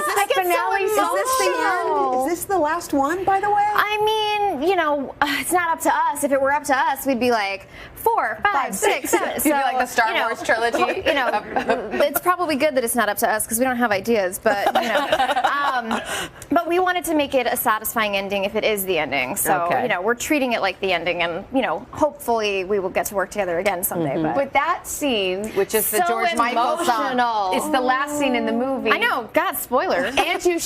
finale? Is this the end? Is this the last one, by the way? I mean, you know, it's not up to us. If it were up to us, we'd be like 4, 5, 6, 7. You'd be like the Star Wars trilogy. You know, it's probably good that it's not up to us because we don't have ideas. But you know, but we wanted to make it a satisfying ending if it is the ending. So you know, we're treating it like the ending, and you know, hopefully we will get to work together again someday. But that scene, which is the George Michael song, is the last scene in the movie. I know. God, spoiler. And you.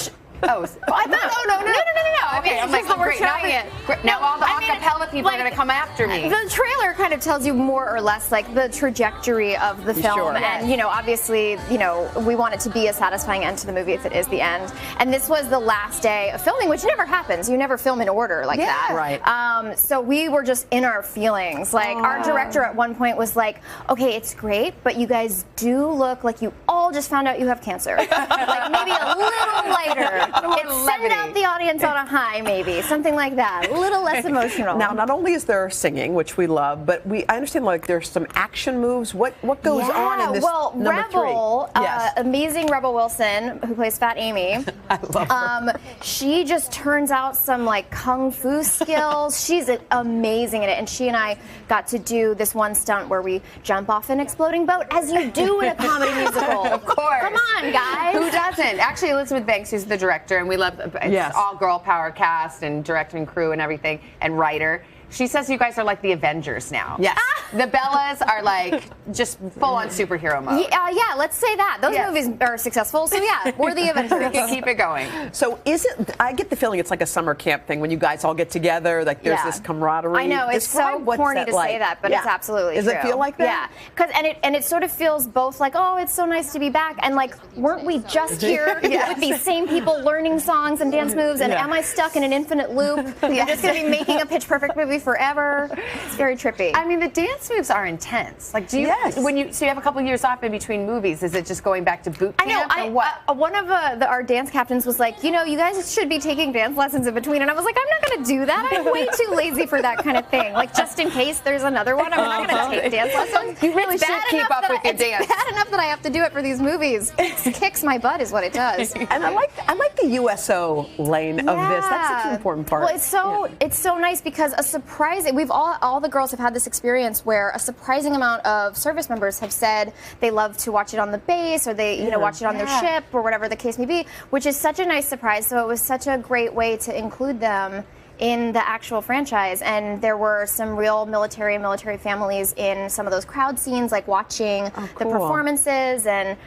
I thought, no. Okay, I'm like, we're trying it. Now all the acapella people are going to come after me. The trailer kind of tells you more or less like the trajectory of the film, and you know, obviously, you know, we want it to be a satisfying end to the movie if it is the end. And this was the last day of filming, which never happens. You never film in order like that. Right. So we were just in our feelings. Like our director at one point was like, "Okay, it's great, but you guys do look like you all just found out you have cancer. Like maybe a little lighter." Send out the audience on a high, maybe something like that. A little less emotional. Now, not only is there singing, which we love, but I understand like there's some action moves. What goes on in this? Well, Rebel, amazing Rebel Wilson, who plays Fat Amy. I love her. She just turns out some like kung fu skills. She's amazing in it, and she and I got to do this one stunt where we jump off an exploding boat, as you do in a comedy musical. Of course. Come on, guys. Who doesn't? Actually, Elizabeth Banks, who's the director, and we love it's all girl power cast and directing crew and everything, and writer. She says you guys are like the Avengers now. Yes. The Bellas are like just full on superhero mode. Yeah, let's say that. Those movies are successful, so yeah, we're the Avengers. Keep it going. So is it, I get the feeling it's like a summer camp thing when you guys all get together, like there's this camaraderie. I know, it's so corny to say that, but it's absolutely true. Does it feel like that? Yeah, and it sort of feels both like, oh, it's so nice to be back, and like, weren't we just here with these same people learning songs and dance moves, and am I stuck in an infinite loop? I'm just going to be making a Pitch Perfect movie forever. It's very trippy. I mean, the dance moves are intense. Like, do you when you have a couple of years off in between movies? Is it just going back to boot camp? I know. One of our dance captains was like, you know, you guys should be taking dance lessons in between, and I was like, I'm not going to do that. I'm way too lazy for that kind of thing. Like, just in case there's another one, I'm not going to take dance lessons. You really should keep up with your dance. It's bad enough that I have to do it for these movies. It kicks my butt, is what it does. And I like the USO lane of this. That's such an important part. Well, it's so nice because a surprising. We've all the girls have had this experience where a surprising amount of service members have said they love to watch it on the base, or they watch it on their ship, or whatever the case may be, which is such a nice surprise. So it was such a great way to include them in the actual franchise, and there were some real military families in some of those crowd scenes, like watching the performances, and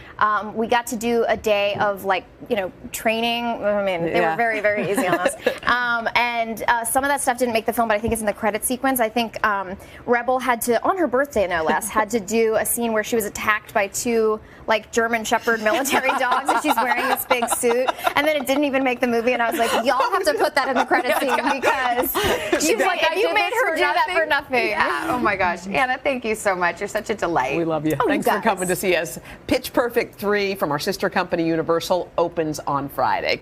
we got to do a day of training. I mean, they were very, very easy on us, and some of that stuff didn't make the film, but I think it's in the credit sequence. I think Rebel had to, on her birthday no less, had to do a scene where she was attacked by two German Shepherd military dogs, and she's wearing this big suit, and then it didn't even make the movie, and I was like, y'all have to put that in the credit scene, because she's like, you made her do that for nothing. Yeah. Oh my gosh. Anna, thank you so much. You're such a delight. We love you. Thanks for coming to see us. Pitch Perfect 3 from our sister company Universal opens on Friday.